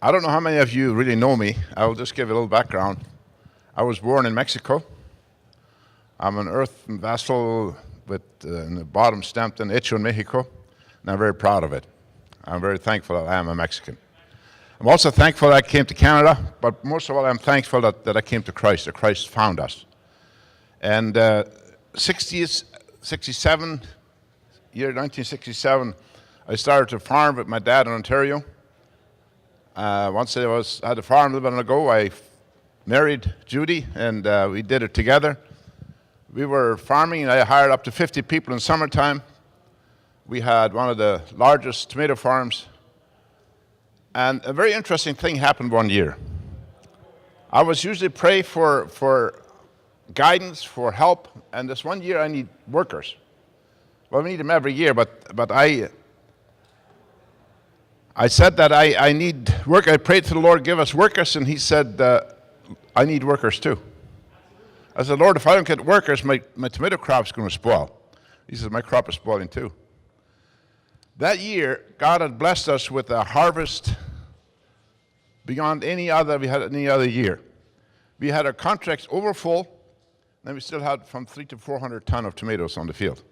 I don't know how many of you really know me. I will just give you a little background. I was born in Mexico. I'm an earthen vessel with in the bottom stamped in Hecho in Mexico, and I'm very proud of it. I'm very thankful that I am a Mexican. I'm also thankful that I came to Canada, but most of all, I'm thankful that I came to Christ, that Christ found us. And 1967, I started to farm with my dad in Ontario. Once I had a farm a little bit ago, I married Judy, and we did it together. We were farming, and I hired up to 50 people in summertime. We had one of the largest tomato farms. And a very interesting thing happened one year. I was usually pray for guidance, for help, and this one year I need workers. Well, we need them every year, but I said that I need work. I prayed to the Lord, give us workers, and he said, I need workers too. I said, Lord, if I don't get workers, my tomato crop's going to spoil. He said, my crop is spoiling too. That year, God had blessed us with a harvest beyond any other year. We had our contracts over full, and we still had from 300 to 400 tons of tomatoes on the field.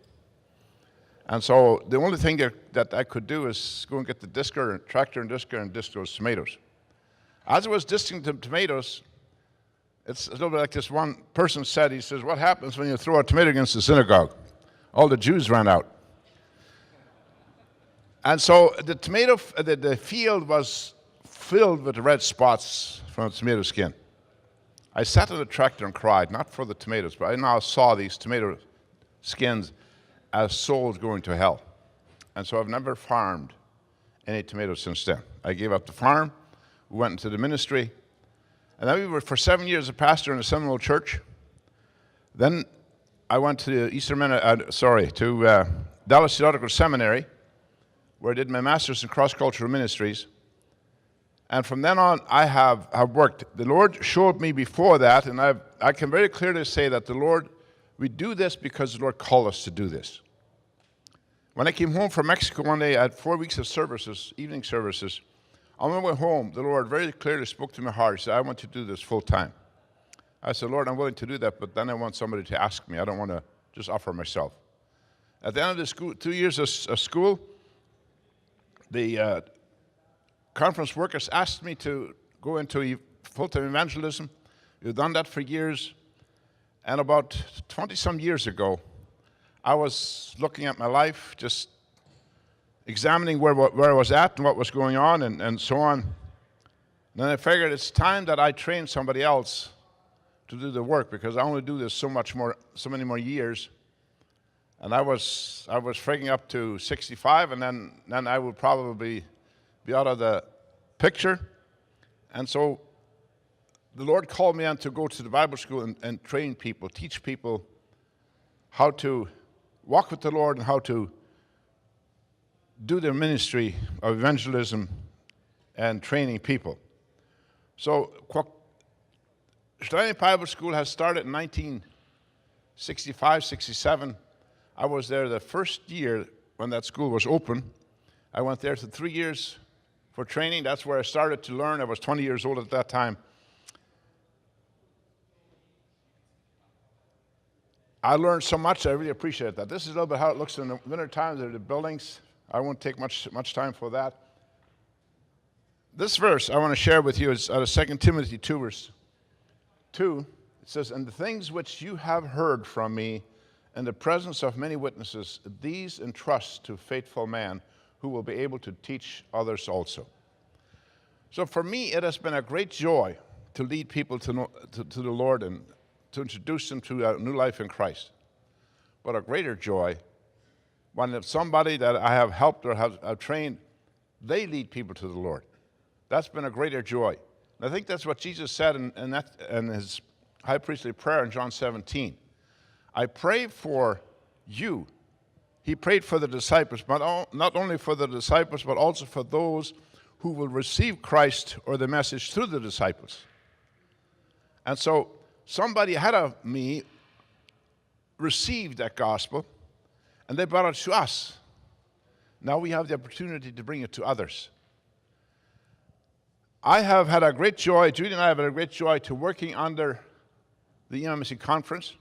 And so the only thing that I could do is go and get the tractor and disc those tomatoes. As I was disking the tomatoes, it's a little bit like this one person said. He says, what happens when you throw a tomato against the synagogue? All the Jews ran out. And so the field was filled with red spots from the tomato skin. I sat in the tractor and cried, not for the tomatoes, but I now saw these tomato skins as souls going to hell. And so I've never farmed any tomatoes since then. I gave up the farm, we went into the ministry, and then we were for 7 years a pastor in a Seminole church. Then I went to Dallas Theological Seminary, where I did my master's in cross-cultural ministries. And from then on, I have worked. The Lord showed me before that, and I can very clearly say that we do this because the Lord called us to do this. When I came home from Mexico one day, I had 4 weeks of services, evening services. On my way home, the Lord very clearly spoke to my heart. He said, I want you to do this full time. I said, Lord, I'm willing to do that, but then I want somebody to ask me. I don't want to just offer myself. At the end of the 2 years of school, the conference workers asked me to go into full-time evangelism. We've done that for years. And about 20-some years ago, I was looking at my life, just examining where I was at and what was going on and so on. And then I figured it's time that I train somebody else to do the work, because I only do this so many more years. And I was figuring up to 65, and then I would probably be out of the picture. And so the Lord called me on to go to the Bible school and train people, teach people how to walk with the Lord and how to do their ministry of evangelism and training people. So Steiner Bible School has started in 1965, 67. I was there the first year when that school was open. I went there for 3 years for training. That's where I started to learn. I was 20 years old at that time. I learned so much. I really appreciate that. This is a little bit how it looks in the winter times of the buildings. I won't take much time for that. This verse I want to share with you is out of 2 Timothy 2, verse 2. It says, and the things which you have heard from me in the presence of many witnesses, these entrust to faithful man who will be able to teach others also. So for me, it has been a great joy to lead people to the Lord and to introduce them to a new life in Christ. But a greater joy when if somebody that I have helped or have trained, they lead people to the Lord. That's been a greater joy. And I think that's what Jesus said in his high priestly prayer in John 17. I pray for you. He prayed for the disciples, but not only for the disciples, but also for those who will receive Christ or the message through the disciples. And so somebody ahead of me received that gospel, and they brought it to us. Now we have the opportunity to bring it to others. I have had a great joy, Judy and I have had a great joy to working under the EMC conference.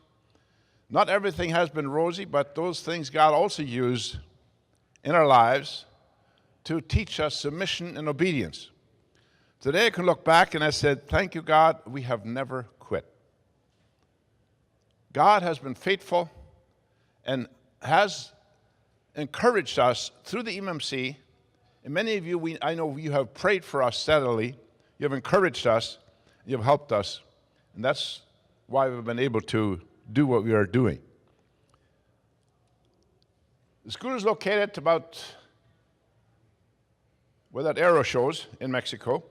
Not everything has been rosy, but those things God also used in our lives to teach us submission and obedience. Today I can look back and I said, thank you, God, we have never quit. God has been faithful and has encouraged us through the EMC. And many of you, I know you have prayed for us steadily. You have encouraged us. You have helped us. And that's why we've been able to do what we are doing. The school is located about where that arrow shows in Mexico.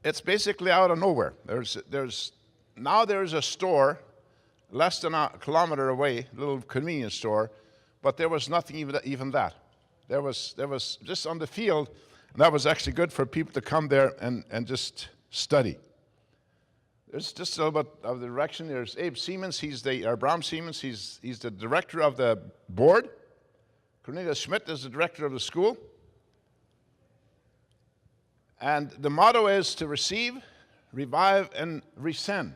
It's basically out of nowhere. Now there's a store less than a kilometer away, a little convenience store, but there was nothing even that. There was just on the field, and that was actually good for people to come there and just study. There's just a little bit of the direction. There's Abe Siemens, or Bram Siemens, he's the director of the board. Cornelia Schmidt is the director of the school. And the motto is to receive, revive, and resend.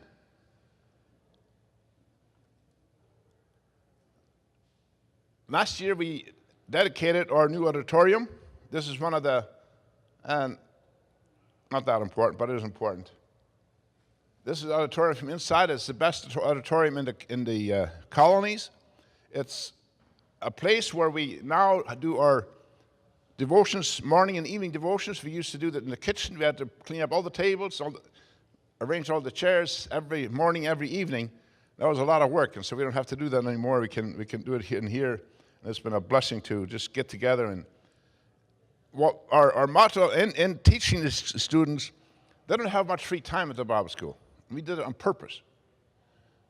Last year we dedicated our new auditorium. This is one of the, not that important, but it is important. This is auditorium from inside. It's the best auditorium in the colonies. It's a place where we now do our devotions, morning and evening devotions. We used to do that in the kitchen. We had to clean up all the tables, arrange all the chairs every morning, every evening. That was a lot of work, and so we don't have to do that anymore. We can do it here. And it's been a blessing to just get together. And what our motto in teaching the students, they don't have much free time at the Bible school. We did it on purpose.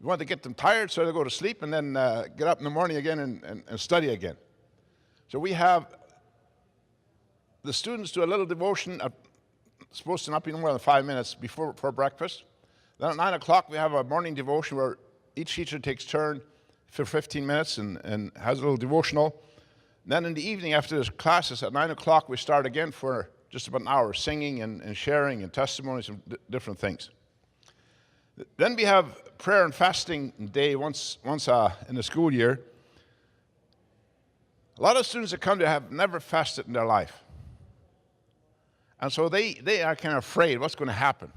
We wanted to get them tired so they go to sleep and then get up in the morning again and study again. So we have the students do a little devotion, supposed to not be more than 5 minutes before breakfast. Then at 9 o'clock we have a morning devotion where each teacher takes turn for 15 minutes and has a little devotional. And then in the evening after the classes at 9 o'clock we start again for just about an hour, singing and sharing and testimonies and different things. Then we have prayer and fasting day once in the school year. A lot of students that come there have never fasted in their life. And so they are kind of afraid what's going to happen.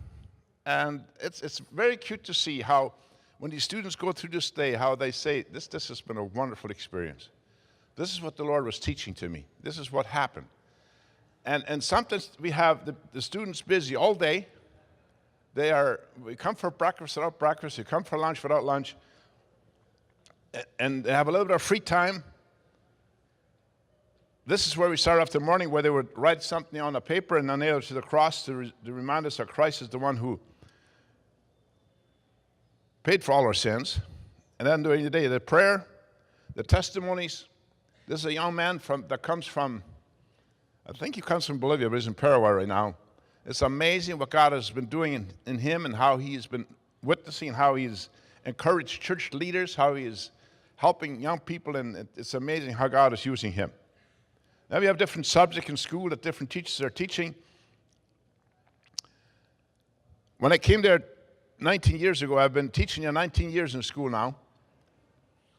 And it's very cute to see how when these students go through this day, how they say, this has been a wonderful experience. This is what the Lord was teaching to me. This is what happened. And sometimes we have the students busy all day. We come for breakfast without breakfast. We come for lunch without lunch. And they have a little bit of free time. This is where we start off the morning, where they would write something on a paper and then nail it to the cross to remind us that Christ is the one who paid for all our sins. And then during the day, the prayer, the testimonies. This is a young man that comes from, I think he comes from Bolivia, but he's in Paraguay right now. It's amazing what God has been doing in him and how he's been witnessing, how he's encouraged church leaders, how he is helping young people, and it's amazing how God is using him. Now we have different subjects in school that different teachers are teaching. When I came there 19 years ago, I've been teaching 19 years in school now,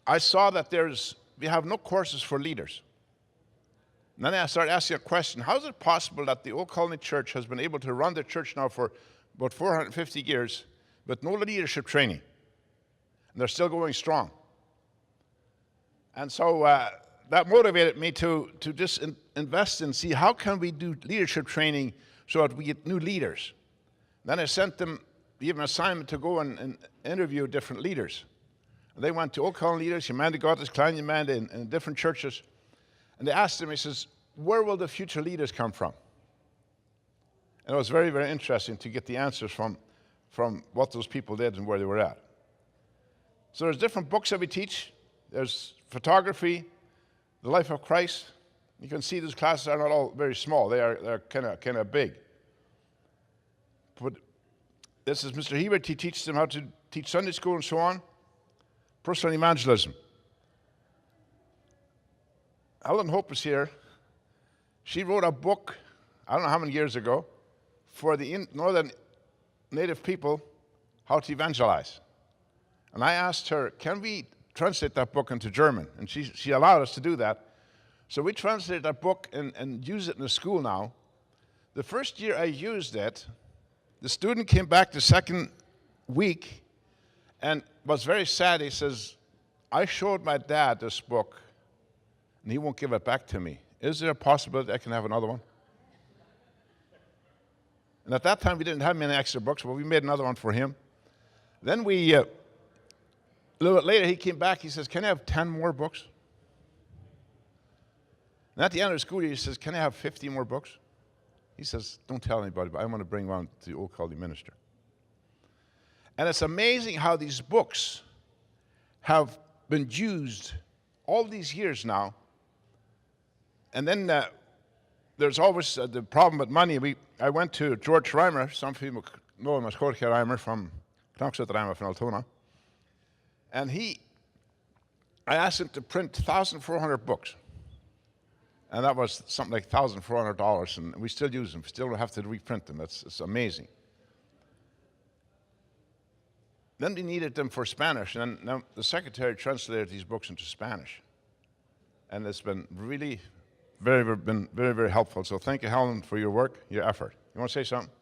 I saw that we have no courses for leaders. And then I started asking a question, how is it possible that the Old Colony Church has been able to run their church now for about 450 years with no leadership training? And they're still going strong. And so that motivated me to just invest and see how can we do leadership training so that we get new leaders. Then I sent them even an assignment to go and interview different leaders. And they went to Old Colony leaders, Gemeinde Gottes, Kleine Gemeinde, in different churches. And they asked him, he says, where will the future leaders come from? And it was very, very interesting to get the answers from what those people did and where they were at. So there's different books that we teach. There's photography, the life of Christ. You can see these classes are not all very small. They're kind of big. But this is Mr. Hebert. He teaches them how to teach Sunday school and so on. Personal evangelism. Helen Hope is here. She wrote a book, I don't know how many years ago, for the northern native people how to evangelize. And I asked her, can we translate that book into German? And she allowed us to do that. So we translated that book and use it in the school now. The first year I used it, the student came back the second week and was very sad. He says, I showed my dad this book, and he won't give it back to me. Is there a possibility I can have another one? And at that time, we didn't have many extra books, but we made another one for him. Then a little bit later, he came back. He says, can I have 10 more books? And at the end of the school year, he says, can I have 50 more books? He says, don't tell anybody, but I want to bring one to the Old Colony Minister. And it's amazing how these books have been used all these years now. And then there's always the problem with money. I went to George Reimer, some people know him as Jorge Reimer from Knackset Reimer from Altona. And I asked him to print 1,400 books. And that was something like $1,400, and we still use them. We still have to reprint them. It's amazing. Then we needed them for Spanish, and now the secretary translated these books into Spanish. And it's been really very, very helpful. So thank you, Helen, for your work, your effort. You want to say something?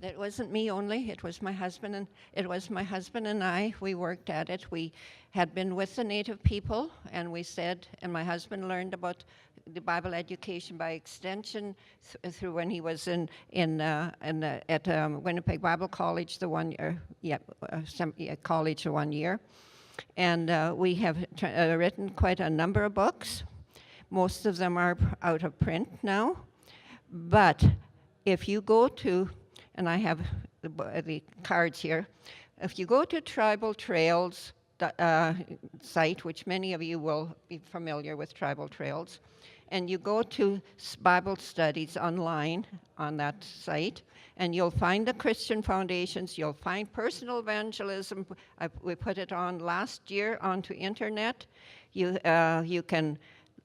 It wasn't me only. It was my husband and I. We worked at it. We had been with the Native people, and my husband learned about the Bible education by extension through when he was at Winnipeg Bible College college the 1 year, and we have written quite a number of books. Most of them are out of print now, but if you go to, and I have the cards here. If you go to Tribal Trails site, which many of you will be familiar with Tribal Trails, and you go to Bible studies online on that site, and you'll find the Christian Foundations, you'll find personal evangelism. We put it on last year onto internet. You can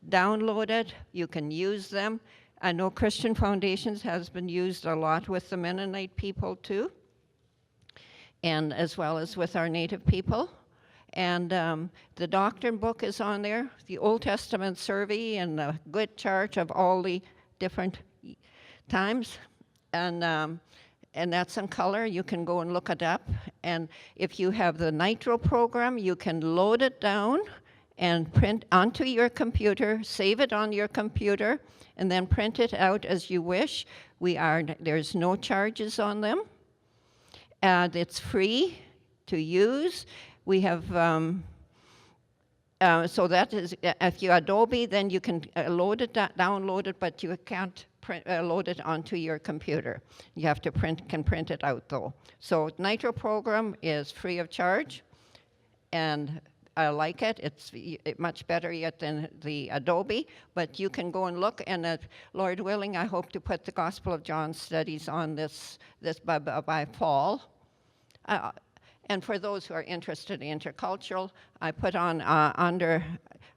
download it, you can use them. I know Christian Foundations has been used a lot with the Mennonite people too, and as well as with our Native people. And the doctrine book is on there, the Old Testament survey, and a good chart of all the different times. And that's in color. You can go and look it up. And if you have the Nitro program, you can load it down and print onto your computer, save it on your computer, and then print it out as you wish. There's no charges on them. And it's free to use. We have, so that is, if you Adobe, then you can download it, but you can't load it onto your computer. You have to print it out though. So Nitro program is free of charge, and I like it. It's much better yet than the Adobe, but you can go and look, and Lord willing, I hope to put the Gospel of John studies on this by fall. And for those who are interested in intercultural, I put on under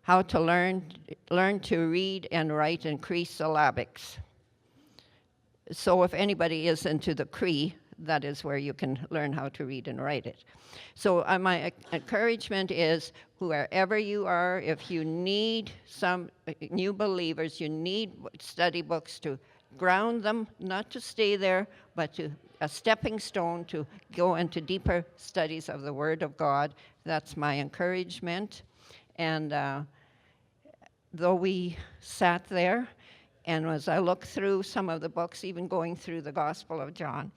how to learn to read and write in Cree syllabics. So if anybody is into the Cree, that is where you can learn how to read and write it. So my encouragement is, wherever you are, if you need some new believers, you need study books to ground them, not to stay there, but to a stepping stone to go into deeper studies of the Word of God. That's my encouragement. And though we sat there, and as I look through some of the books, even going through the Gospel of John,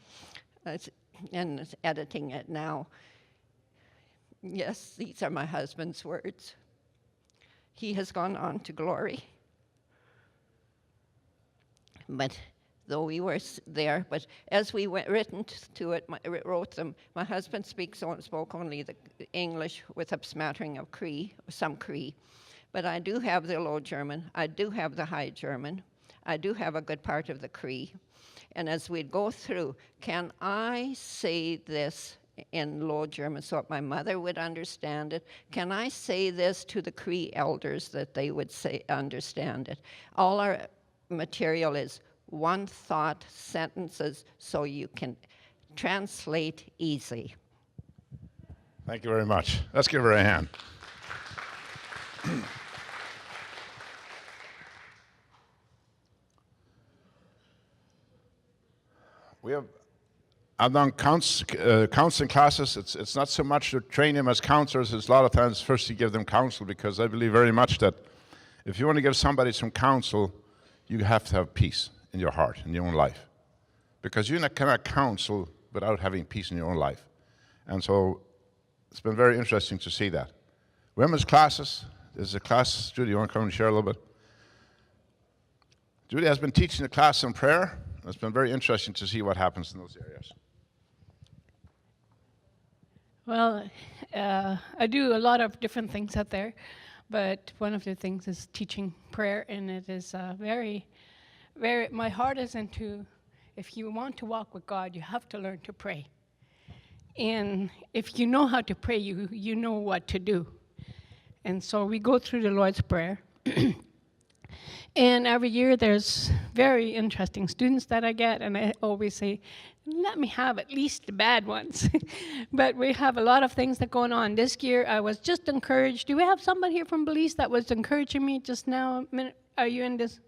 and editing it now, yes, these are my husband's words. He has gone on to glory. But though we were there, but as we wrote them, my husband spoke only the English with a smattering of Cree, some Cree. But I do have the Low German, I do have the High German, I do have a good part of the Cree. And as we'd go through, can I say this in Low German so that my mother would understand it? Can I say this to the Cree elders that they would understand it? material is one thought sentences so you can translate easy. Thank you very much. Let's give her a hand. I've done counseling classes. It's not so much to train them as counselors. It's a lot of times first to give them counsel, because I believe very much that if you want to give somebody some counsel, you have to have peace in your heart, in your own life. Because you cannot counsel without having peace in your own life. And so it's been very interesting to see that. Women's classes, there's a class, Judy, you want to come and share a little bit? Judy has been teaching the class on prayer. It's been very interesting to see what happens in those areas. Well, I do a lot of different things out there, but one of the things is teaching prayer, and it is very, my heart is into, if you want to walk with God, you have to learn to pray. And if you know how to pray, you know what to do. And so we go through the Lord's Prayer. And every year there's very interesting students that I get, and I always say, let me have at least the bad ones. But we have a lot of things that going on. This year I was just encouraged. Do we have somebody here from Belize that was encouraging me just now? A minute. Are you in this?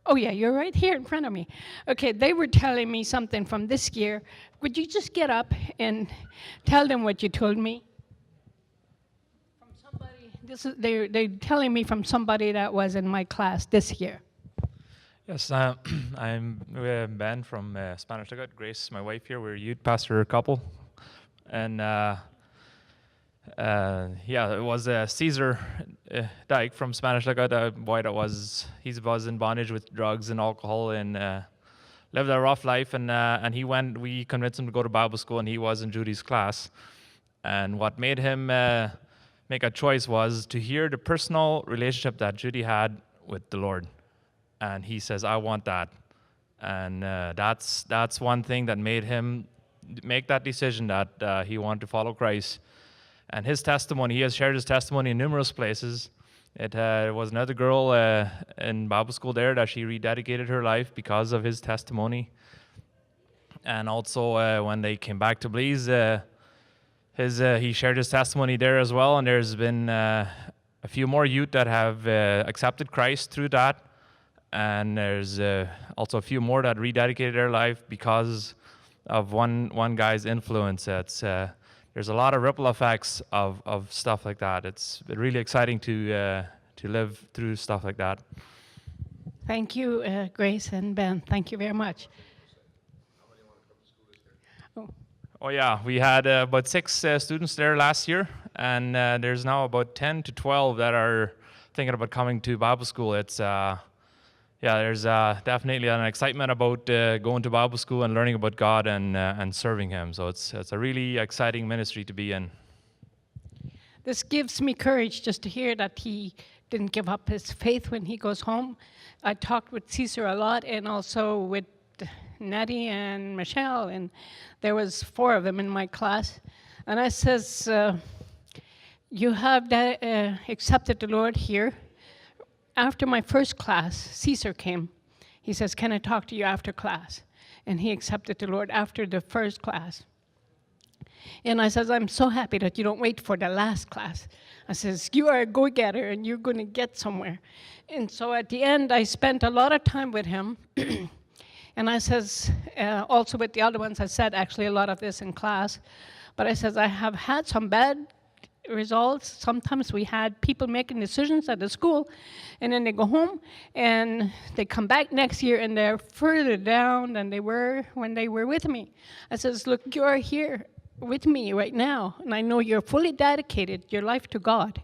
Oh yeah, you're right here in front of me. Okay, they were telling me something from this year. Would you just get up and tell them what you told me? They're telling me from somebody that was in my class this year. Yes, I'm Ben from Spanish Lookout. Grace, my wife here, we're a youth pastor couple. And it was Caesar Dyke from Spanish Lookout, a boy that was in bondage with drugs and alcohol, and lived a rough life. And we convinced him to go to Bible school, and he was in Judy's class. And what made him make a choice was to hear the personal relationship that Judy had with the Lord. And he says, I want that. And that's one thing that made him make that decision, that he wanted to follow Christ. And his testimony, he has shared his testimony in numerous places. It was another girl in Bible school there that she rededicated her life because of his testimony. And also when they came back to Belize, he shared his testimony there as well, and there's been a few more youth that have accepted Christ through that, and there's also a few more that rededicated their life because of one guy's influence. There's a lot of ripple effects of stuff like that. It's really exciting to live through stuff like that. Thank you, Grace and Ben. Thank you very much. Oh yeah, we had about 6 students there last year, and there's now about 10 to 12 that are thinking about coming to Bible school. It's there's definitely an excitement about going to Bible school and learning about God and serving Him. So it's a really exciting ministry to be in. This gives me courage just to hear that he didn't give up his faith when he goes home. I talked with Caesar a lot, and also with Nettie and Michelle, and there was 4 of them in my class. And I says, you have that, accepted the Lord here. After my first class, Caesar came. He says, can I talk to you after class? And he accepted the Lord after the first class. And I says, I'm so happy that you don't wait for the last class. I says, you are a go-getter and you're going to get somewhere. And so at the end, I spent a lot of time with him. And I says, also with the other ones, I said actually a lot of this in class, but I says, I have had some bad results. Sometimes we had people making decisions at the school, and then they go home, and they come back next year, and they're further down than they were when they were with me. I says, look, you're here with me right now, and I know you're fully dedicated your life to God,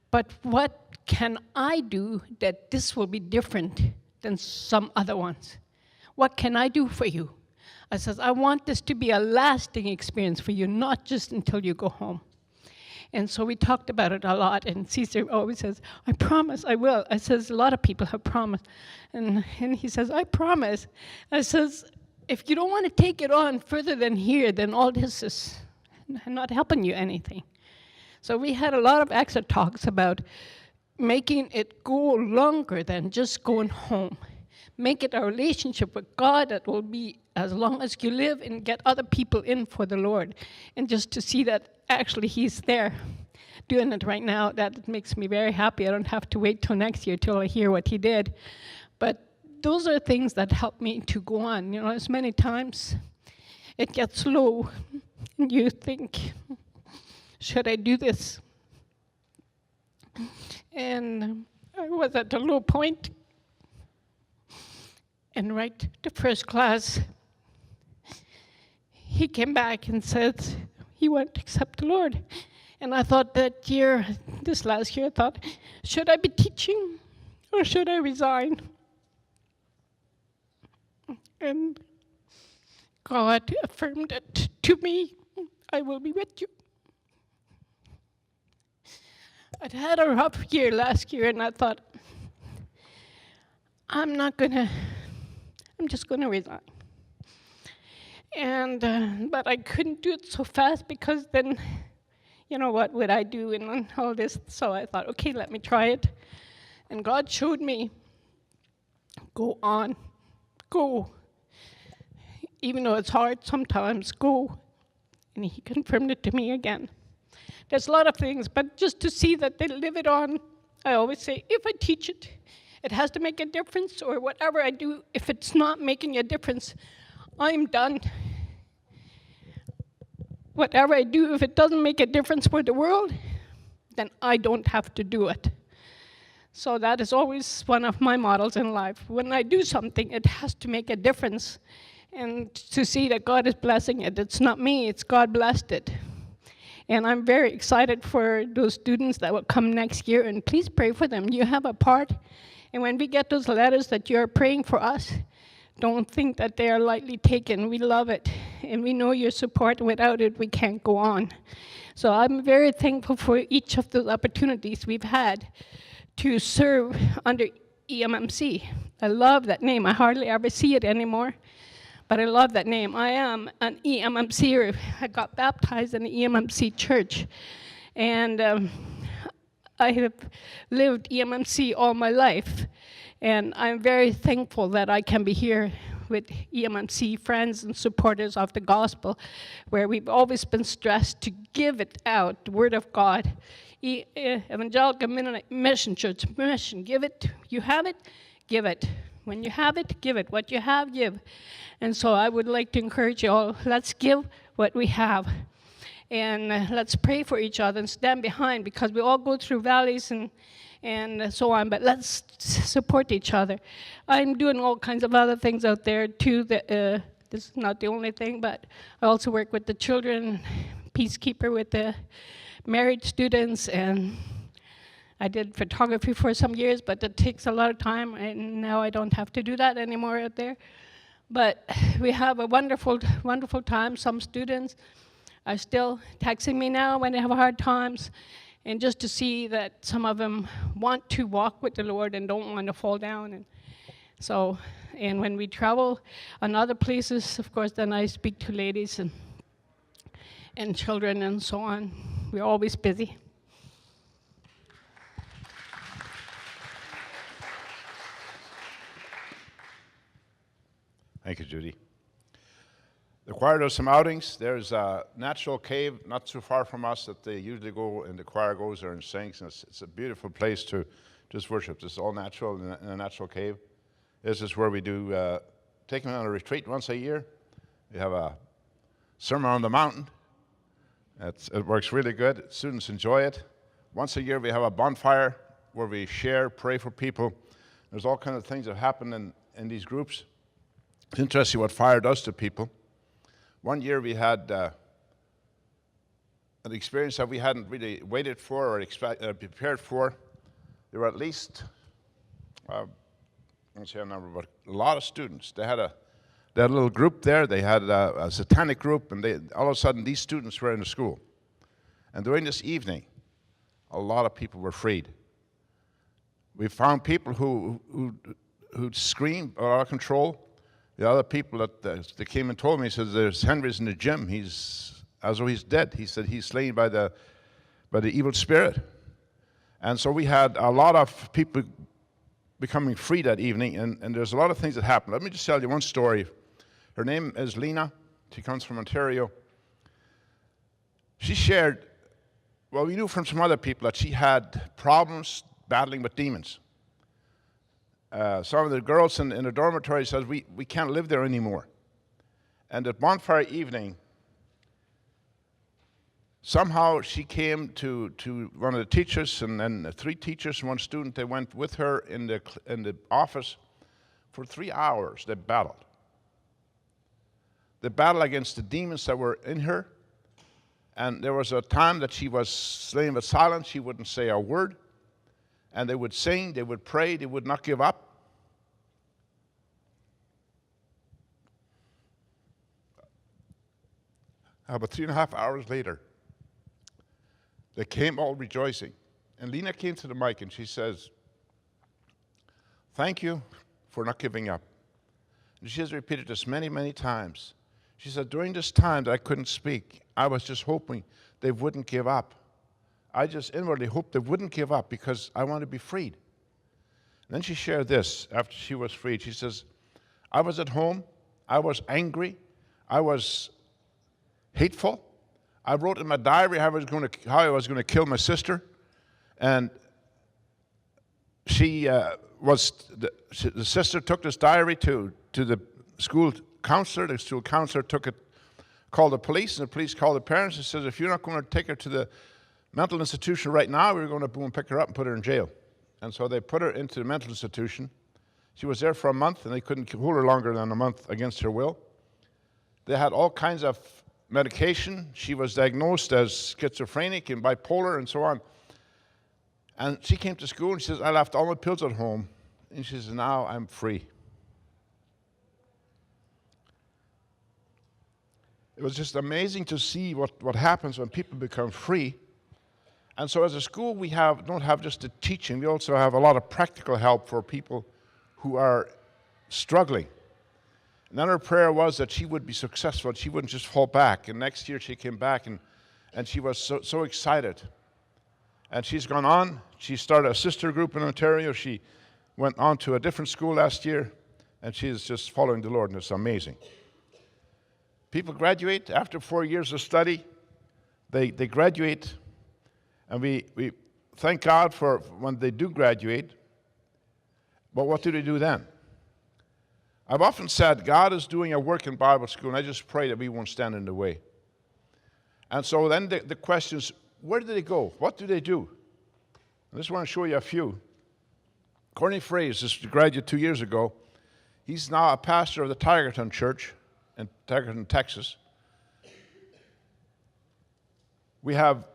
but what can I do that this will be different than some other ones? What can I do for you? I says, I want this to be a lasting experience for you, not just until you go home. And so we talked about it a lot, and Caesar always says, I promise I will. I says, a lot of people have promised. And he says, I promise. I says, if you don't want to take it on further than here, then all this is not helping you anything. So we had a lot of exit talks about making it go longer than just going home. Make it a relationship with God that will be as long as you live, and get other people in for the Lord. And just to see that actually He's there doing it right now, that makes me very happy. I don't have to wait till next year till I hear what He did. But those are things that help me to go on. As many times it gets low, and you think, should I do this? And I was at a low point, and right to first class, he came back and said he wanted to accept the Lord. And I thought this last year, I thought, should I be teaching or should I resign? And God affirmed it to me, I will be with you. I'd had a rough year last year, and I thought, I'm just gonna resign. And but I couldn't do it so fast, because then, what would I do and all this? So I thought, okay, let me try it. And God showed me, go on, go. Even though it's hard sometimes, go. And He confirmed it to me again. There's a lot of things, but just to see that they live it on, I always say, if I teach it, it has to make a difference, or whatever I do, if it's not making a difference, I'm done. Whatever I do, if it doesn't make a difference for the world, then I don't have to do it. So that is always one of my models in life. When I do something, it has to make a difference. And to see that God is blessing it, it's not me, it's God blessed it. And I'm very excited for those students that will come next year, and please pray for them. You have a part. And when we get those letters that you're praying for us, don't think that they are lightly taken. We love it, and we know your support. Without it, we can't go on. So I'm very thankful for each of those opportunities we've had to serve under EMMC. I love that name. I hardly ever see it anymore, but I love that name. I am an EMMCer. I got baptized in the EMMC church, and I have lived EMMC all my life, and I'm very thankful that I can be here with EMMC friends and supporters of the gospel, where we've always been stressed to give it out, the word of God. Evangelical Mission Church, mission, give it. You have it, give it. When you have it, give it. What you have, give. And so I would like to encourage you all, let's give what we have. And let's pray for each other and stand behind, because we all go through valleys and so on, but let's support each other. I'm doing all kinds of other things out there too. This is not the only thing, but I also work with the children, peacekeeper with the married students, and I did photography for some years, but it takes a lot of time, and now I don't have to do that anymore out there. But we have a wonderful, wonderful time. Some students are still texting me now when they have hard times, and just to see that some of them want to walk with the Lord and don't want to fall down. And so, and when we travel on other places, of course, then I speak to ladies and children and so on. We're always busy. Thank you, Judy. The choir does some outings. There's a natural cave not too far from us that they usually go, and the choir goes there and sings. And it's a beautiful place to just worship. It's all natural in a natural cave. This is where we do take them on a retreat once a year. We have a sermon on the mountain. It works really good. Students enjoy it. Once a year we have a bonfire where we share, pray for people. There's all kinds of things that happen in these groups. It's interesting what fire does to people. One year we had an experience that we hadn't really waited for or prepared for. There were at least, I don't say a number, but a lot of students. They had a little group there. They had a satanic group, and all of a sudden these students were in the school. And during this evening, a lot of people were freed. We found people who screamed or out of control. The other people that came and told me, he says, there's Henry's in the gym. He's as though he's dead. He said he's slain by the evil spirit. And so we had a lot of people becoming free that evening, and there's a lot of things that happened. Let me just tell you one story. Her name is Lena. She comes from Ontario. She shared, well, we knew from some other people that she had problems battling with demons. Some of the girls in the dormitory said, we can't live there anymore. And at bonfire evening, somehow she came to one of the teachers, and then 3 teachers and 1 student. They went with her in the office for 3 hours. They battled. They battled against the demons that were in her. And there was a time that she was slain with silence. She wouldn't say a word. And they would sing, they would pray, they would not give up. About 3.5 hours later, they came all rejoicing. And Lena came to the mic and she says, "Thank you for not giving up." And she has repeated this many, many times. She said, during this time that I couldn't speak, I was just hoping they wouldn't give up. I just inwardly hoped they wouldn't give up because I want to be freed. And then she shared this after she was freed. She says, I was at home, I was angry, I was hateful. I wrote in my diary how I was going to kill my sister. And the sister took this diary to the school counselor. The school counselor called the police, and the police called the parents and says, if you're not going to take her to the mental institution right now, we're going to go and pick her up and put her in jail. And so they put her into the mental institution. She was there for a month, and they couldn't hold her longer than a month against her will. They had all kinds of medication. She was diagnosed as schizophrenic and bipolar and so on. And she came to school and she says, I left all my pills at home. And she says, now I'm free. It was just amazing to see what happens when people become free. And so as a school, we don't have just the teaching. We also have a lot of practical help for people who are struggling. And then her prayer was that she would be successful. She wouldn't just fall back. And next year she came back, and she was so excited. And she's gone on. She started a sister group in Ontario. She went on to a different school last year, and she is just following the Lord, and it's amazing. People graduate after 4 years of study. They graduate, and we thank God for when they do graduate. But what do they do then? I've often said God is doing a work in Bible school, and I just pray that we won't stand in the way. And so then the question is, where do they go? What do they do? I just want to show you a few. Corny Fraser just graduated 2 years ago. He's now a pastor of the Tigerton Church in Tigerton, Texas. We have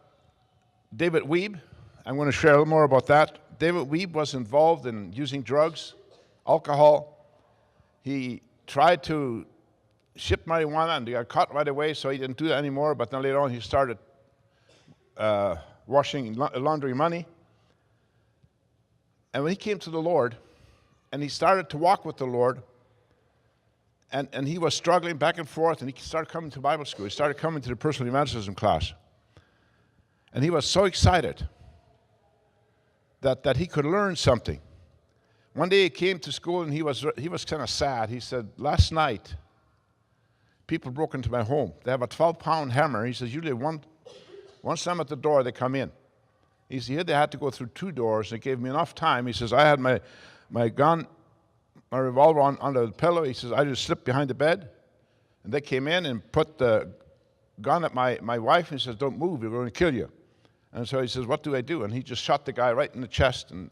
David Weeb. I'm going to share a little more about that. David Weeb was involved in using drugs, alcohol. He tried to ship marijuana, and he got caught right away, so he didn't do that anymore. But then later on, he started laundering money. And when he came to the Lord, and he started to walk with the Lord, and he was struggling back and forth, and he started coming to Bible school. He started coming to the personal evangelism class. And he was so excited that he could learn something. One day he came to school, and he was kind of sad. He said, last night, people broke into my home. They have a 12-pound hammer. He says, usually once I'm at the door, they come in. He said, here they had to go through 2 doors. It gave me enough time. He says, I had my gun, my revolver under the pillow. He says, I just slipped behind the bed. And they came in and put the gun at my wife. And he says, don't move, we're going to kill you. And so he says, what do I do? And he just shot the guy right in the chest. And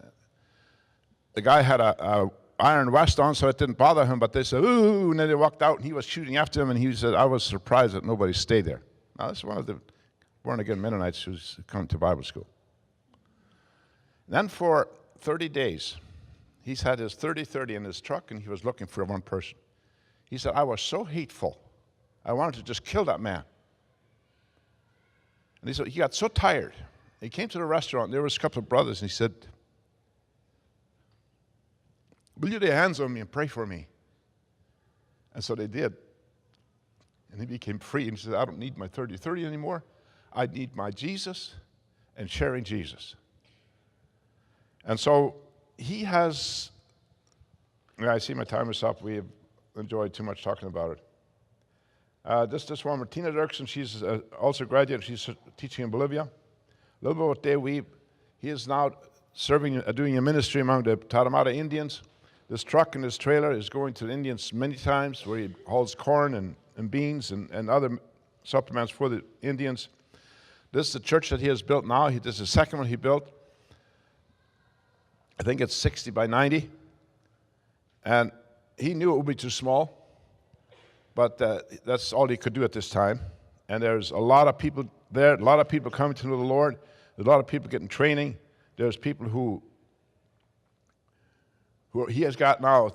the guy had a iron vest on, so it didn't bother him. But they said, ooh, and then they walked out, and he was shooting after him. And he said, I was surprised that nobody stayed there. Now, this is one of the born-again Mennonites who's come to Bible school. Then for 30 days, he's had his 30-30 in his truck, and he was looking for one person. He said, I was so hateful. I wanted to just kill that man. And he said, he got so tired. He came to the restaurant, and there was a couple of brothers, and he said, will you lay hands on me and pray for me? And so they did. And he became free, and he said, I don't need my 30-30 anymore. I need my Jesus and sharing Jesus. And so he has, yeah, I see my time is up. We have enjoyed too much talking about it. This woman, Tina Dirksen, she's also a graduate. She's teaching in Bolivia. A little bit about Dave Weeb. He is now serving, doing a ministry among the Tarahumara Indians. This truck and this trailer is going to the Indians many times, where he hauls corn and beans and other supplements for the Indians. This is the church that he has built now. This is the second one he built. I think it's 60 by 90. And he knew it would be too small, but that's all he could do at this time. And there's a lot of people there, a lot of people coming to know the Lord. There's a lot of people getting training. There's people who he has got now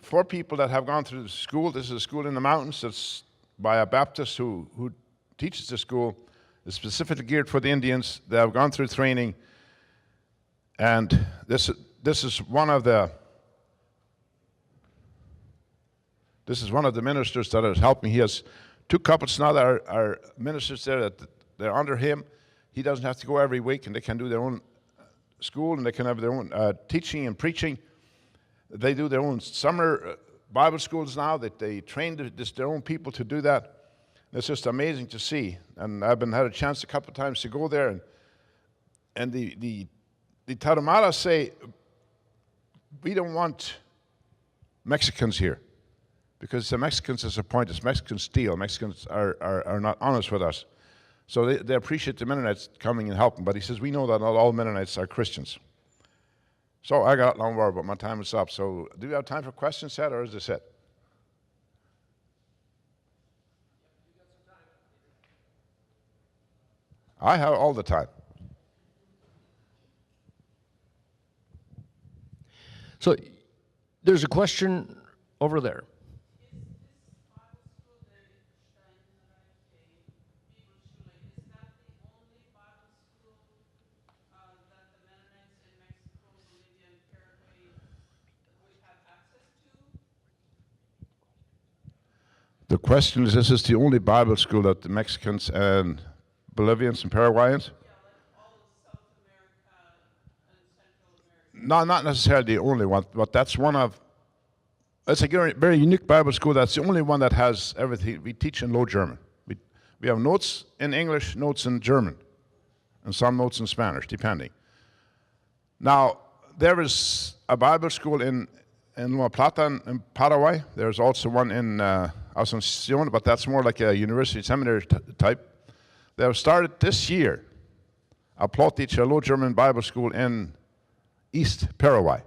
4 people that have gone through the school. This is a school in the mountains that's by a Baptist who teaches the school. It's specifically geared for the Indians. They have gone through training. And this is one of the ministers that is helping. He has 2 couples now that are ministers there, that they're under him. He doesn't have to go every week, and they can do their own school, and they can have their own teaching and preaching. They do their own summer Bible schools now, that they train their own people to do that. It's just amazing to see. And I've had a chance a couple of times to go there, and the Tarahumara say, we don't want Mexicans here, because the Mexicans disappoint us. Mexicans steal. Mexicans are not honest with us. So they appreciate the Mennonites coming and helping. But he says, we know that not all Mennonites are Christians. So I got a long word, but my time is up. So do you have time for questions, Seth, or is this it? I have all the time. So there's a question over there. The question is, this the only Bible school that the Mexicans and Bolivians and Paraguayans? No, not necessarily the only one, but that's one of, it's a very unique Bible school. That's the only one that has everything. We teach in Low German. We have notes in English, notes in German, and some notes in Spanish, depending. Now, there is a Bible school in Loma Plata in Paraguay. There's also one in Asunción, but that's more like a university seminary type. They have started this year a Plotich, a Low German Bible school in East Paraguay.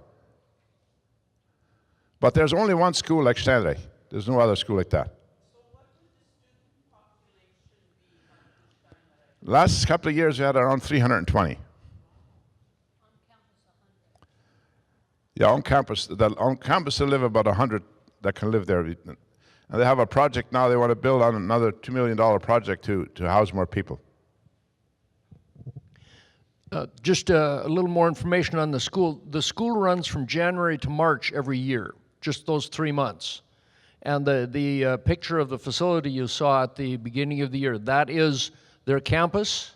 But there's only one school like Stanley. There's no other school like that. So what would the student population be? Last couple of years, we had around 320. Yeah, on campus they live about 100 that can live there. And they have a project now. They want to build on another $2 million project to house more people. Just a little more information on the school. The school runs from January to March every year, just those 3 months. And the picture of the facility you saw at the beginning of the year, that is their campus.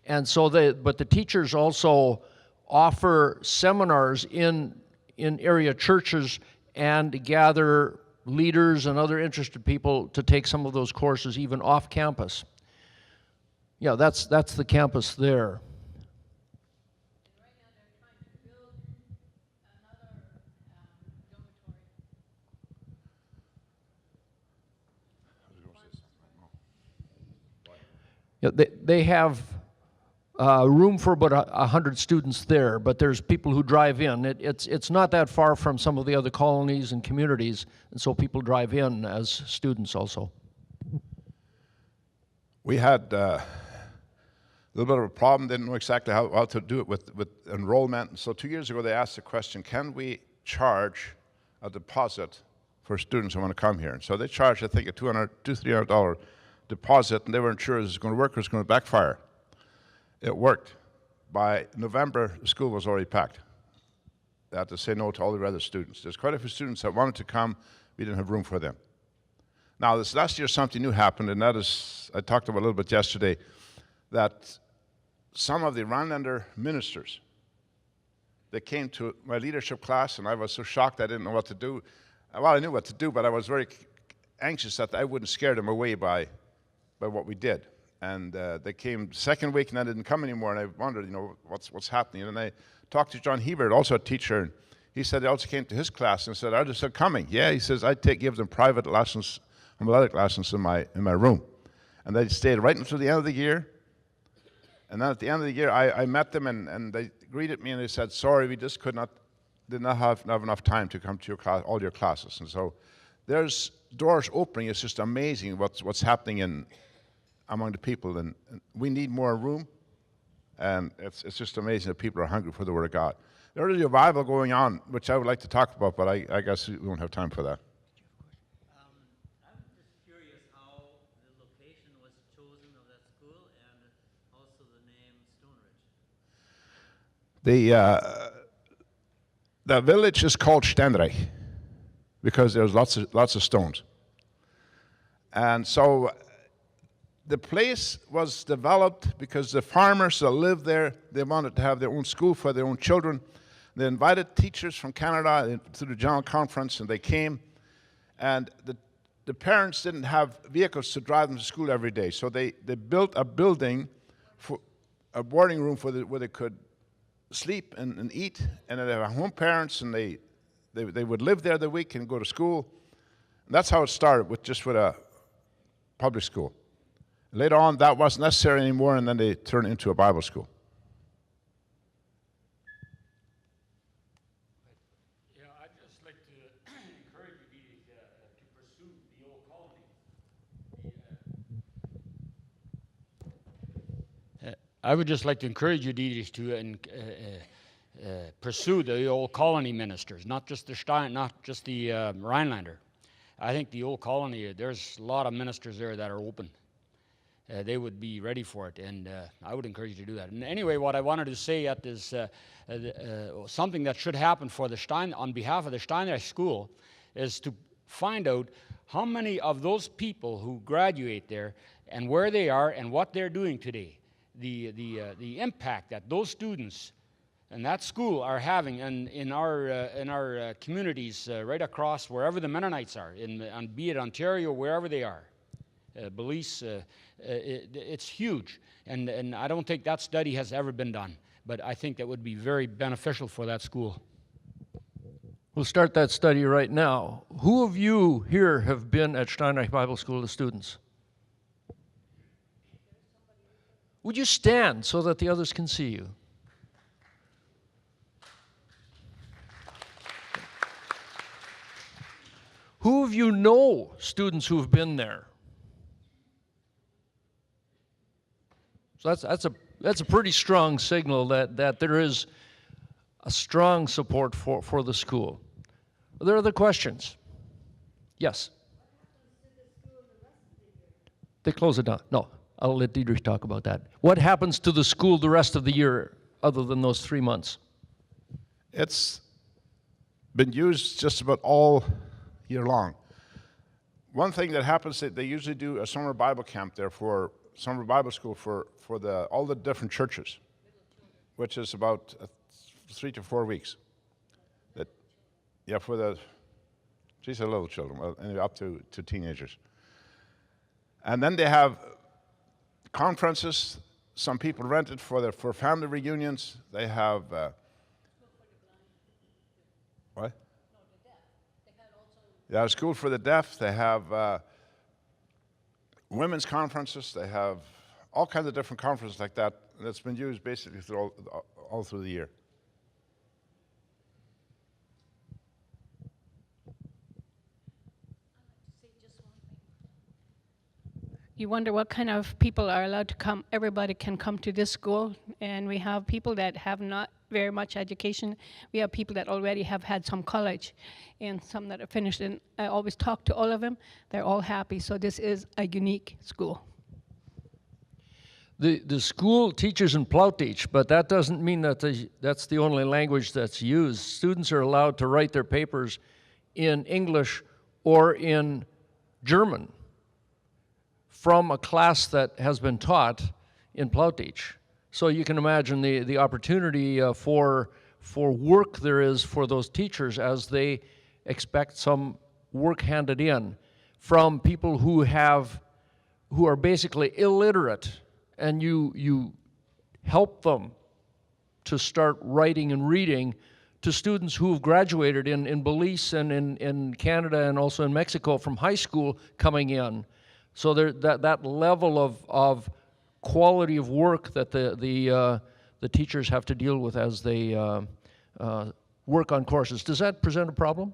And so but the teachers also offer seminars in area churches and gather leaders and other interested people to take some of those courses even off campus. Yeah, that's the campus there. Yeah, they have room for about 100 students there, but there's people who drive in. It's not that far from some of the other colonies and communities, and so people drive in as students also. We had a little bit of a problem, didn't know exactly how to do it with enrollment. And so 2 years ago, they asked the question, can we charge a deposit for students who want to come here? And so they charged, I think, a $200-300 deposit, and they weren't sure it was going to work or it was going to backfire. It worked. By November, the school was already packed. They had to say no to all the other students. There's quite a few students that wanted to come. We didn't have room for them. Now, this last year, something new happened, and that is, I talked about a little bit yesterday, that some of the Rhinelander ministers they came to my leadership class, and I was so shocked I didn't know what to do. Well, I knew what to do, but I was very anxious that I wouldn't scare them away by what we did. And they came second week, and I didn't come anymore, and I wondered, what's happening. And I talked to John Hebert, also a teacher, and he said they also came to his class and said, "Are they still coming?" "Yeah," he says, "I give them private lessons, homiletic lessons in my room." And they stayed right until the end of the year. And then at the end of the year, I met them, and they greeted me, and they said, "Sorry, we just did not have enough time to come to your class, all your classes." And so there's doors opening. It's just amazing what's happening among the people, and we need more room, and it's just amazing that people are hungry for the Word of God. There is a revival going on, which I would like to talk about, but I guess we won't have time for that. I'm just curious how the location was chosen of that school and also the name Stone Ridge. The village is called Steinreich because there's lots of stones, and so the place was developed because the farmers that lived there, they wanted to have their own school for their own children. They invited teachers from Canada to the general conference, and they came. And the parents didn't have vehicles to drive them to school every day, so they built a building, for a boarding room where they could sleep and eat. And they were home parents, and they would live there the week and go to school. And that's how it started, with a public school. Later on, that wasn't necessary anymore, and then they turned it into a Bible school. Yeah, I'd just like to encourage you to pursue the old colony. I would just like to encourage you, Dietrich, to pursue the old colony ministers, not just the Rhinelander. I think the old colony, there's a lot of ministers there that are open. They would be ready for it, and I would encourage you to do that. And anyway, what I wanted to say is something that should happen for on behalf of the Steinreich School is to find out how many of those people who graduate there and where they are and what they're doing today, the impact that those students and that school are having in our communities right across wherever the Mennonites are, be it Ontario, wherever they are. Belize, it's huge, and I don't think that study has ever been done, but I think that would be very beneficial for that school. We'll start that study right now. Who of you here have been at Steinreich Bible School as students? Would you stand so that the others can see you? Who of you know students who have been there? So that's a pretty strong signal that there is a strong support for the school. Are there other questions? Yes? They close it down. No, I'll let Dietrich talk about that. What happens to the school the rest of the year other than those 3 months? It's been used just about all year long. One thing that happens, they usually do a summer Bible camp there summer Bible school for all the different churches, which is about 3 to 4 weeks. These are little children, well, anyway, up to teenagers. And then they have conferences. Some people rent it for family reunions. They have what? They have school for the deaf. They have women's conferences. They have all kinds of different conferences like that. That's been used basically all through the year. You wonder what kind of people are allowed to come. Everybody can come to this school, and we have people that have not very much education. We have people that already have had some college, and some that are finished. And I always talk to all of them. They're all happy. So this is a unique school. The school teaches in Plautdietsch, but that doesn't mean that that's the only language that's used. Students are allowed to write their papers in English or in German from a class that has been taught in Plautdietsch. So you can imagine the opportunity for for work there is for those teachers as they expect some work handed in from people who are basically illiterate, and you help them to start writing and reading, to students who have graduated in Belize and in Canada and also in Mexico from high school coming in. So that level of quality of work that the teachers have to deal with as they work on courses. Does that present a problem?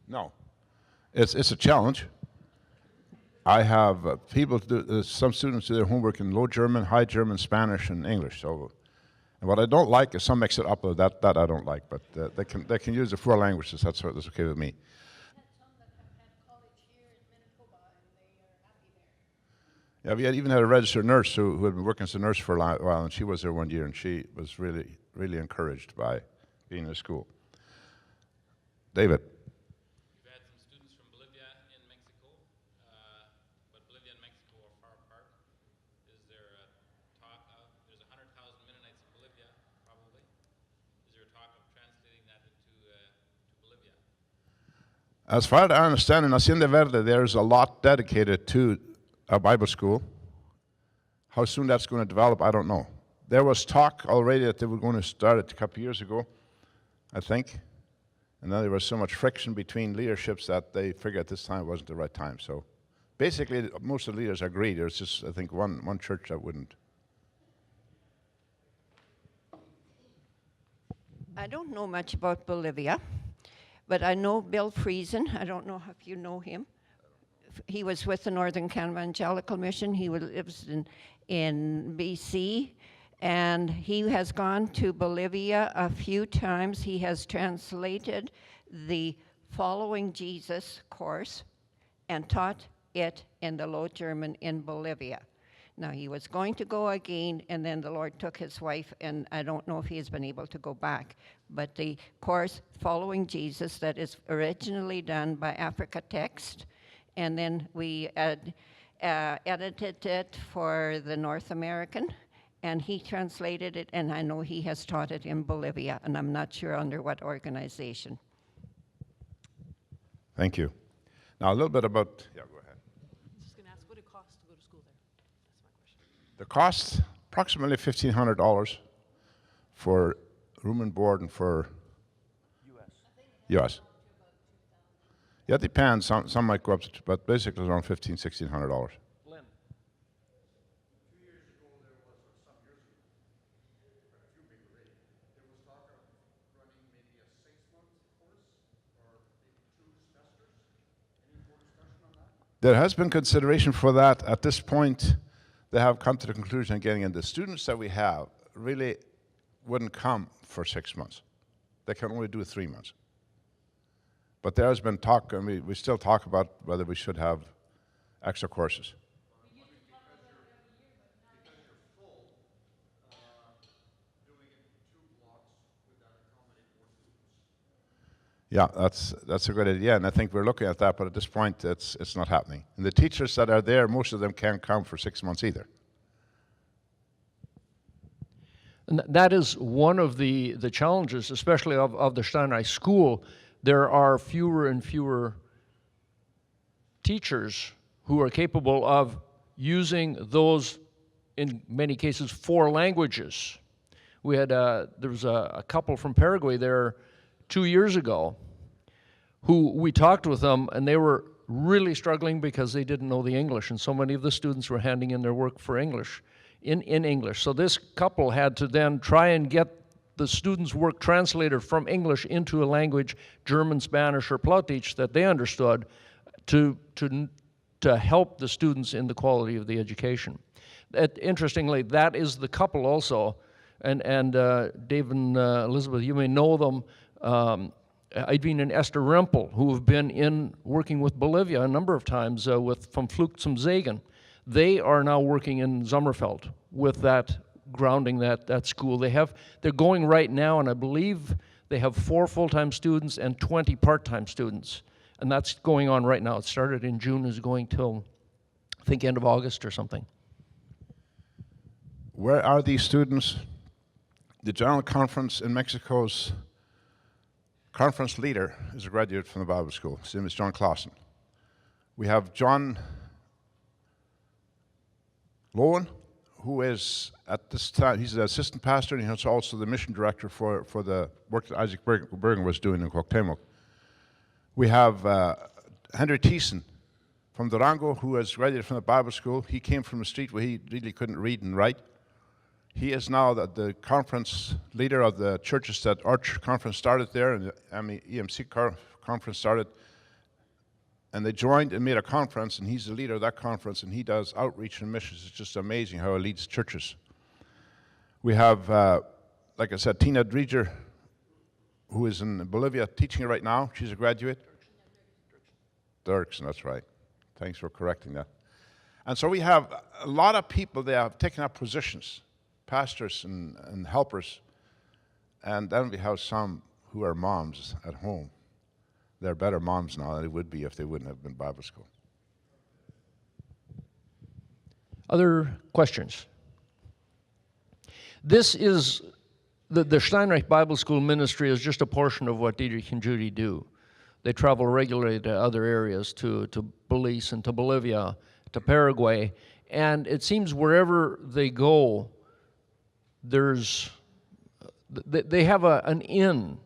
No. It's a challenge. I have some students do their homework in Low German, High German, Spanish, and English. So, and what I don't like is some mix it up. That I don't like. But they can use the 4 languages. That's okay with me. Yeah, we even had a registered nurse who had been working as a nurse for a while, and she was there one year, and she was really, really encouraged by being in the school. David. We've had some students from Bolivia in Mexico, but Bolivia and Mexico are far apart. Is there a talk of, there's 100,000 Mennonites in Bolivia, probably. Is there a talk of translating that into Bolivia? As far as I understand, in Hacienda Verde, there's a lot dedicated to a Bible school. How soon that's going to develop, I don't know. There was talk already that they were going to start it a couple years ago, I think. And then there was so much friction between leaderships that they figured this time wasn't the right time. So basically, most of the leaders agreed. There's just, I think, one church that wouldn't. I don't know much about Bolivia, but I know Bill Friesen. I don't know if you know him. He was with the Northern Canada Evangelical Mission. He lives in BC, and he has gone to Bolivia a few times. He has translated the Following Jesus course and taught it in the Low German in Bolivia. Now, he was going to go again, and then the Lord took his wife, and I don't know if he has been able to go back. But the course, Following Jesus, that is originally done by Africa Text, and then we edited it for the North American, and he translated it, and I know he has taught it in Bolivia, and I'm not sure under what organization. Thank you. Now, a little bit about, yeah, go ahead. I was just going to ask, what it costs to go to school there? That's my question. The cost, approximately $1,500 for room and board and for U.S. Yeah, it depends. Some might go up to, but basically around $1,500, $1,600. Lynn. 2 years ago, there was, or some years ago, a few big already, there was talk of running maybe a 6-month course or maybe 2 semesters. Any more discussion on that? There has been consideration for that. At this point, they have come to the conclusion of getting in. The students that we have really wouldn't come for 6 months. They can only do 3 months. But there has been talk, and we still talk about whether we should have extra courses. Yeah, that's a good idea, and I think we're looking at that, but at this point, it's not happening. And the teachers that are there, most of them can't come for 6 months either. And that is one of the challenges, especially of the Steinreich School. There are fewer and fewer teachers who are capable of using those, in many cases, 4 languages. We had there was a couple from Paraguay there 2 years ago who we talked with them, and they were really struggling because they didn't know the English, and so many of the students were handing in their work for English, in English. So this couple had to then try and get the students' work translated from English into a language, German, Spanish, or Plautdietsch, that they understood to help the students in the quality of the education. Interestingly, that is the couple also, and Dave and Elizabeth, you may know them, Edwin and Esther Rempel, who have been working with Bolivia a number of times from Flucht zum Segen. They are now working in Sommerfeld with that, grounding that school. They're going right now, and I believe they have 4 full-time students and 20 part-time students. And that's going on right now. It started in June, is going till, I think, end of August or something. Where are these students? the General Conference in Mexico's conference leader is a graduate from the Bible School. His name is John Clausen. We have John Lowen, who is at this time, he's the assistant pastor, and he's also the mission director for the work that Isaac Bergen was doing in Cuauhtemoc. We have Henry Thiessen from Durango, who has graduated from the Bible School. He came from a street where he really couldn't read and write. He is now the conference leader of the churches that our conference started there, and the EMC conference started. And they joined and made a conference, and he's the leader of that conference, and he does outreach and missions. It's just amazing how he leads churches. We have, like I said, Tina Drieger, who is in Bolivia teaching right now. She's a graduate. Dirksen, that's right. Thanks for correcting that. And so we have a lot of people that have taken up positions, pastors and helpers. And then we have some who are moms at home. They're better moms now than they would be if they wouldn't have been Bible school. Other questions? This is, the Steinreich Bible School ministry is just a portion of what Dietrich and Judy do. They travel regularly to other areas, to Belize and to Bolivia, to Paraguay, and it seems wherever they go, they have an in,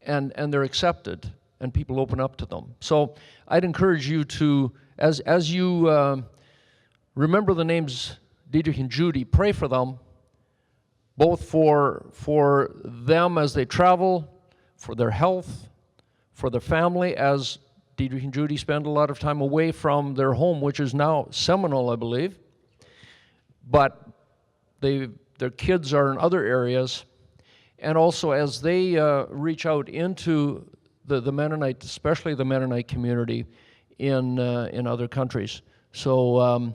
and they're accepted, and people open up to them. So I'd encourage you to, as you remember the names Dietrich and Judy, pray for them, both for them as they travel, for their health, for their family, as Dietrich and Judy spend a lot of time away from their home, which is now Seminole, I believe. But their kids are in other areas. And also as they reach out into the Mennonite, especially the Mennonite community in other countries. So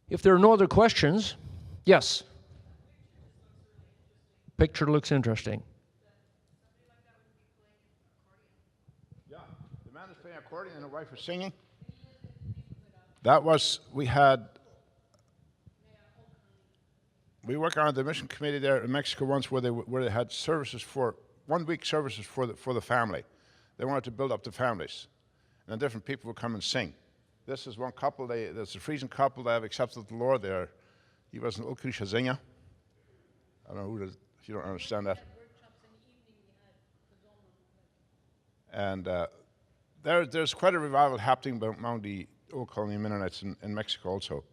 if there are no other questions, yes? Picture looks interesting. Yeah, the man is playing accordion and the wife was singing. That was, we work on the mission committee there in Mexico once where they had services for 1 week services for the family. They wanted to build up the families, and different people would come and sing. This is one couple. There's a Frisian couple that have accepted the Lord. He was an Ulkrische Sänger. I don't know if you don't understand that. And there's quite a revival happening among the Old Colony Mennonites in Mexico also.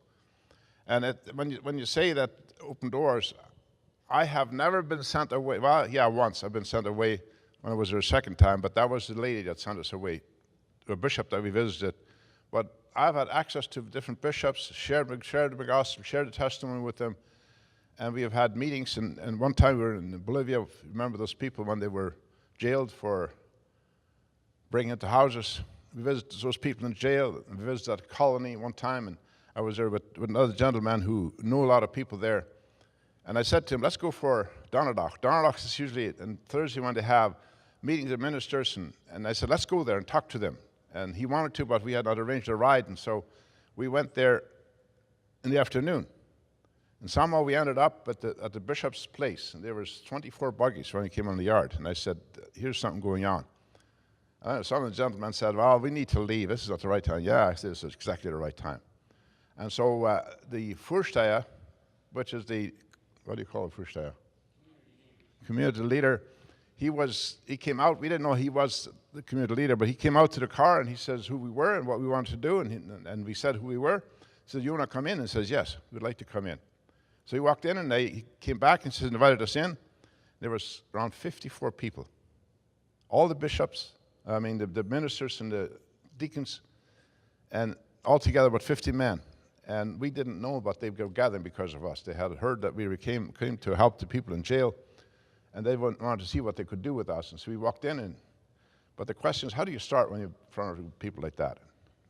And when you say that open doors, I have never been sent away. Well, yeah, once I've been sent away when I was there a second time, but that was the lady that sent us away, a bishop that we visited. But I've had access to different bishops, shared the gospel, shared the testimony with them, and we have had meetings. And one time we were in Bolivia. Remember those people when they were jailed for breaking into houses? We visited those people in jail. We visited that colony one time, and I was there with another gentleman who knew a lot of people there. And I said to him, let's go for Donnerdag. Donnerdag is usually on Thursday when they have meetings of ministers. And I said, let's go there and talk to them. And he wanted to, but we had not arranged a ride. And so we went there in the afternoon. And somehow we ended up at the bishop's place. And there was 24 buggies when he came on the yard. And I said, here's something going on. Some of the gentlemen said, well, we need to leave. This is not the right time. Yeah, this is exactly the right time. And so the Vorsteher, which is the, what do you call it, Vorsteher? Community leader. He came out. We didn't know he was the community leader, but he came out to the car and he says who we were and what we wanted to do, and we said who we were. He said, you want to come in? And says, yes, we'd like to come in. So he walked in and he came back and says, invited us in. There was around 54 people. All the bishops, the ministers and the deacons, and altogether about 50 men. And we didn't know, but they were gathering because of us. They had heard that we came to help the people in jail, and they wanted to see what they could do with us. And so we walked in, but the question is, how do you start when you're in front of people like that?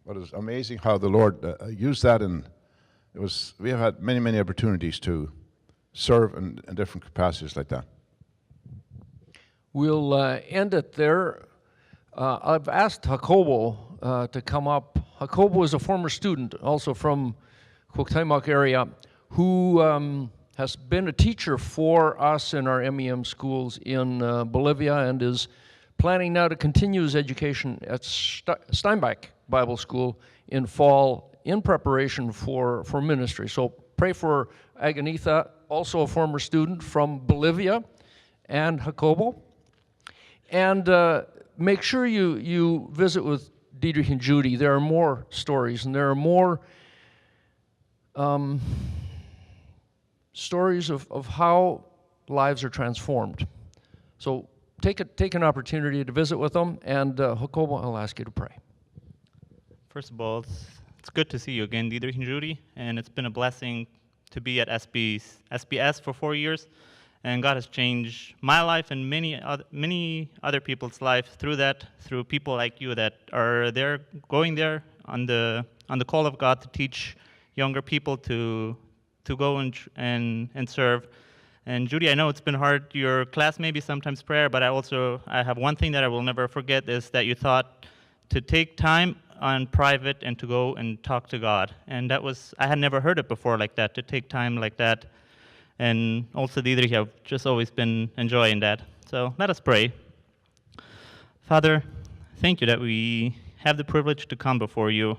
But it was amazing how the Lord used that, and we have had many, many opportunities to serve in different capacities like that. We'll end it there. I've asked Jacobo to come up. Jacobo is a former student, also from Cuauhtemoc area, who has been a teacher for us in our MEM schools in Bolivia and is planning now to continue his education at Steinbach Bible School in fall in preparation for ministry. So pray for Aganitha, also a former student from Bolivia, and Jacobo. And make sure you visit with Dietrich and Judy. There are more stories, and there are more stories of how lives are transformed. So take an opportunity to visit with them, and Jacobo, I'll ask you to pray. First of all, it's good to see you again, Dietrich and Judy, and it's been a blessing to be at SBS for 4 years, and God has changed my life and many other people's life through that, through people like you that are there, going there on the call of God to teach younger people to go and serve. And Judy, I know it's been hard. Your class may be sometimes prayer, but I have one thing that I will never forget is that you thought to take time on private and to go and talk to God. And that was, I had never heard it before like that, to take time like that. And also, Dietrich, I've just always been enjoying that. So let us pray. Father, thank you that we have the privilege to come before you.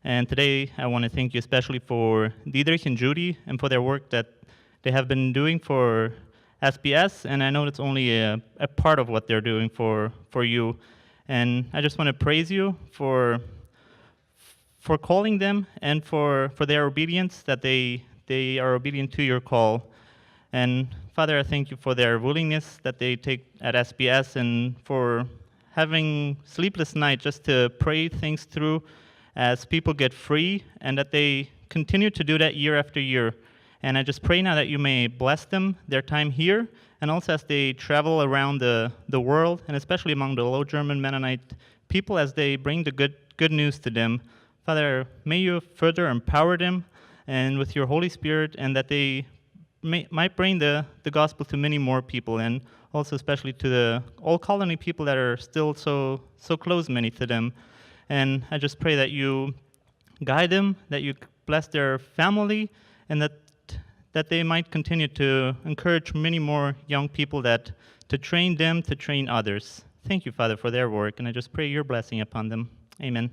And today, I want to thank you especially for Dietrich and Judy and for their work that they have been doing for SBS. And I know it's only a part of what they're doing for you. And I just want to praise you for calling them and for their obedience, that they are obedient to your call. And Father, I thank you for their willingness that they take at SBS and for having sleepless nights just to pray things through as people get free, and that they continue to do that year after year. And I just pray now that you may bless them, their time here, and also as they travel around the world, and especially among the Low German Mennonite people as they bring the good news to them. Father, may you further empower them and with your Holy Spirit, and that they might bring the gospel to many more people, and also especially to the Old Colony people that are still so close, many to them. And I just pray that you guide them, that you bless their family, and that they might continue to encourage many more young people to train them to train others. Thank you, Father, for their work, and I just pray your blessing upon them. Amen.